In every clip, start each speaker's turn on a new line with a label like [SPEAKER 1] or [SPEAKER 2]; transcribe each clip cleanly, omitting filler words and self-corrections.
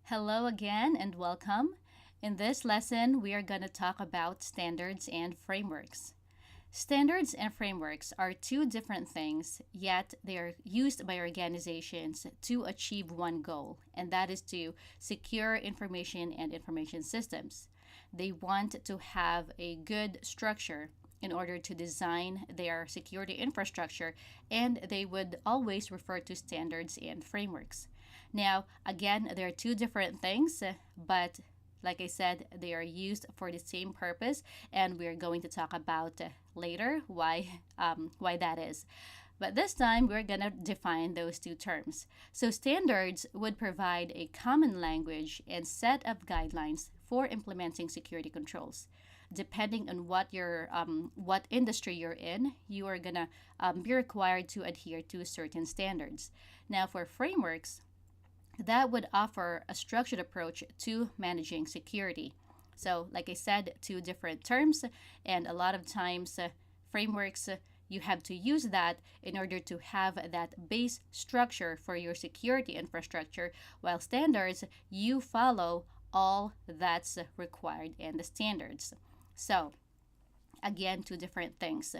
[SPEAKER 1] Hello again and welcome. In this lesson, we are going to talk about standards and frameworks. Standards and frameworks are two different things, yet they are used by organizations to achieve one goal, and that is to secure information and information systems. They want to have a good structure in order to design their security infrastructure, and they would always refer to standards and frameworks. Now, again, there are two different things, but like I said, they are used for the same purpose, and we're going to talk about later why that is. But this time, we're going to define those two terms. So, standards would provide a common language and set of guidelines for implementing security controls. Depending on what industry you're in, you are gonna be required to adhere to certain standards. Now, for frameworks, that would offer a structured approach to managing security. So, like I said, two different terms, and a lot of times, frameworks, you have to use that in order to have that base structure for your security infrastructure, while standards, you follow all that's required in the standards. So, again, two different things.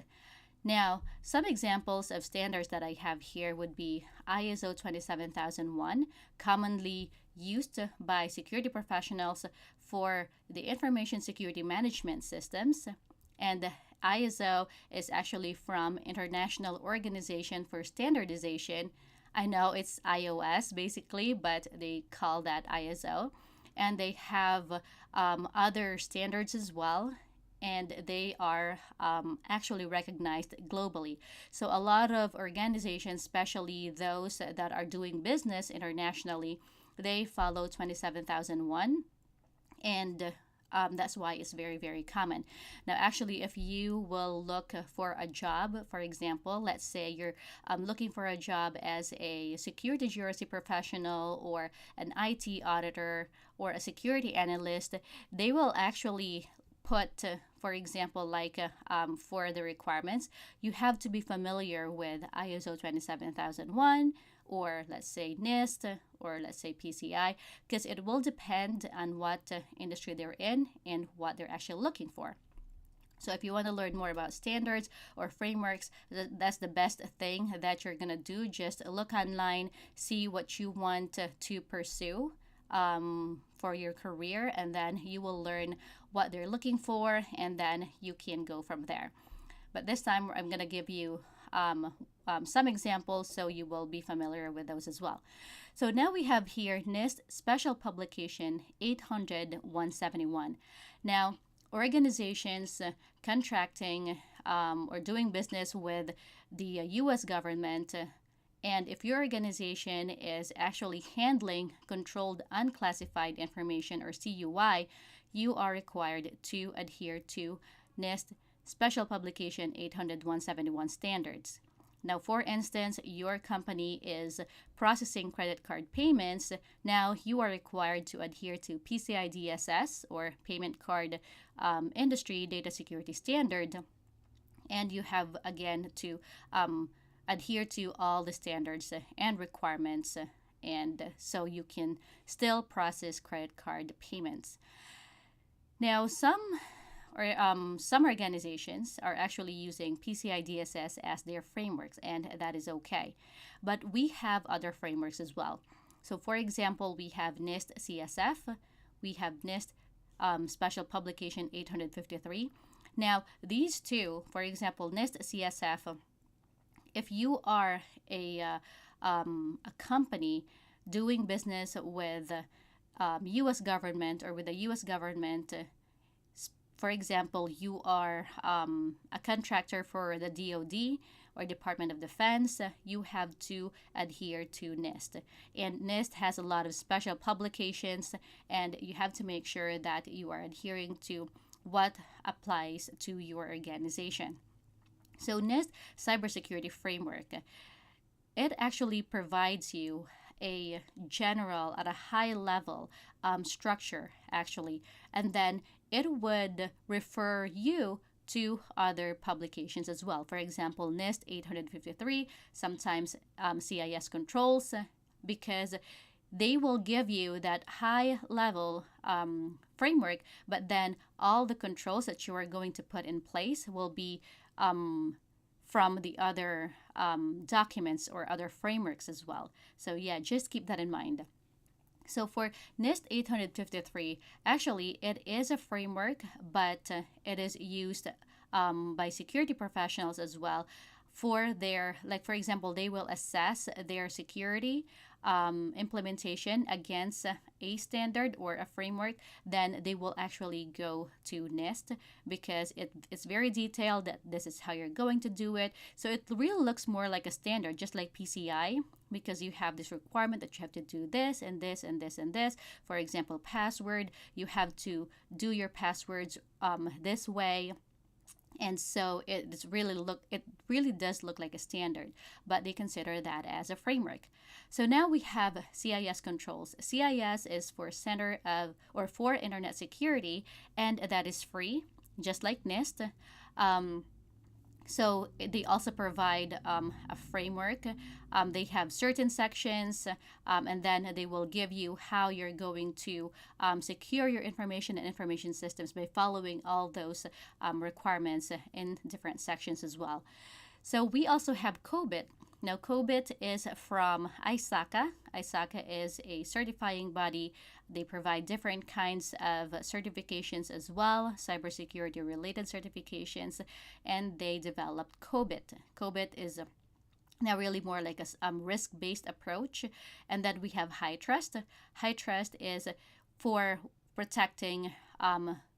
[SPEAKER 1] Now, some examples of standards that I have here would be ISO 27001, commonly used by security professionals for the information security management systems. And ISO is actually from International Organization for Standardization. I know it's iOS basically, but they call that ISO. And they have other standards as well, and they are actually recognized globally. So, a lot of organizations, especially those that are doing business internationally, they follow 27001, and that's why it's very, very common. Now, actually, if you will look for a job, for example, let's say you're looking for a job as a security GRC professional or an IT auditor or a security analyst, they will actually put, for example, like for the requirements, you have to be familiar with ISO 27001 or let's say NIST or let's say PCI, because it will depend on what industry they're in and what they're actually looking for. So if you want to learn more about standards or frameworks, that's the best thing that you're going to do. Just look online, see what you want to pursue for your career, and then you will learn what they're looking for, and then you can go from there. But this time, I'm going to give you some examples so you will be familiar with those as well. So now we have here NIST Special Publication 800-171. Now, organizations contracting or doing business with the U.S. government, and if your organization is actually handling controlled unclassified information or CUI, you are required to adhere to NIST Special Publication 800-171 standards. Now, for instance, your company is processing credit card payments. Now, you are required to adhere to PCI DSS or Payment Card Industry Data Security Standard. And you have, again, to adhere to all the standards and requirements, and so you can still process credit card payments. Now, some organizations are actually using PCI DSS as their frameworks, and that is okay. But we have other frameworks as well. So, for example, we have NIST CSF, we have NIST Special Publication 853. Now, these two, for example, NIST CSF, if you are a company doing business with U.S. government or with the U.S. government, for example, you are a contractor for the DoD or Department of Defense, you have to adhere to NIST. And NIST has a lot of special publications, and you have to make sure that you are adhering to what applies to your organization. So NIST Cybersecurity Framework, it actually provides you a general, at a high level structure, actually, and then it would refer you to other publications as well. For example, NIST 853, sometimes CIS controls, because they will give you that high level framework, but then all the controls that you are going to put in place will be um, from the other documents or other frameworks as well. So yeah, just keep that in mind. So for NIST 853, actually, it is a framework, but it is used by security professionals as well for their, like, for example, they will assess their security implementation against a standard or a framework. Then they will actually go to NIST because it's very detailed that this is how you're going to do it. So it really looks more like a standard, just like PCI, because you have this requirement that you have to do this and this and this and this. For example, password, you have to do your passwords this way. And so it really does look like a standard, but they consider that as a framework. So now we have CIS controls. CIS is for Center of or for Internet Security, and that is free, just like NIST. So they also provide a framework. They have certain sections, and then they will give you how you're going to secure your information and information systems by following all those requirements in different sections as well. So we also have COBIT. Now, COBIT is from ISACA. ISACA is a certifying body. They provide different kinds of certifications as well, cybersecurity related certifications, and they developed COBIT. COBIT is now really more like a risk-based approach. And then we have HITRUST. HITRUST is for protecting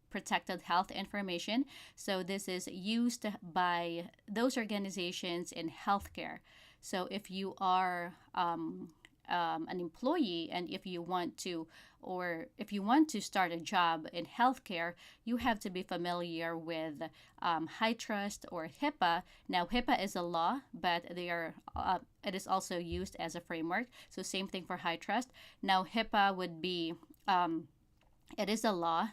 [SPEAKER 1] protected health information. So this is used by those organizations in healthcare. So if you are an employee and if you want to start a job in healthcare, you have to be familiar with HITRUST or HIPAA. Now HIPAA is a law, but it is also used as a framework. So same thing for HITRUST. Now HIPAA would be it is a law.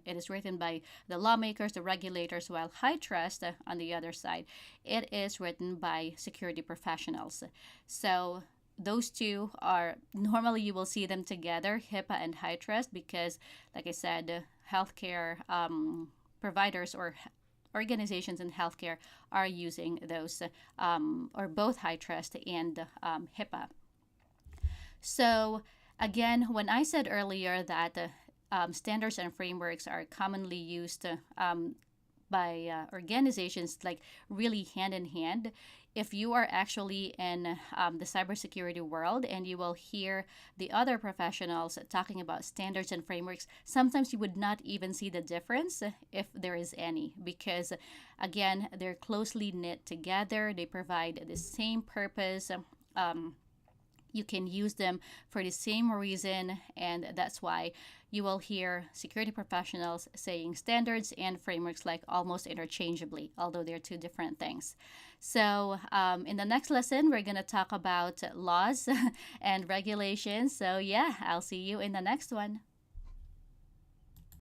[SPEAKER 1] It is written by the lawmakers, the regulators, while HITRUST, on the other side, it is written by security professionals. So those two are normally you will see them together, HIPAA and HITRUST, because, like I said, healthcare providers or organizations in healthcare are using those or both HITRUST and HIPAA. So again, when I said earlier that standards and frameworks are commonly used by organizations like really hand in hand. If you are actually in the cybersecurity world and you will hear the other professionals talking about standards and frameworks, sometimes you would not even see the difference if there is any, because again, they're closely knit together. They provide the same purpose. You can use them for the same reason, and that's why you will hear security professionals saying standards and frameworks like almost interchangeably, although they're two different things. So in the next lesson, we're going to talk about laws and regulations. So yeah, I'll see you in the next one.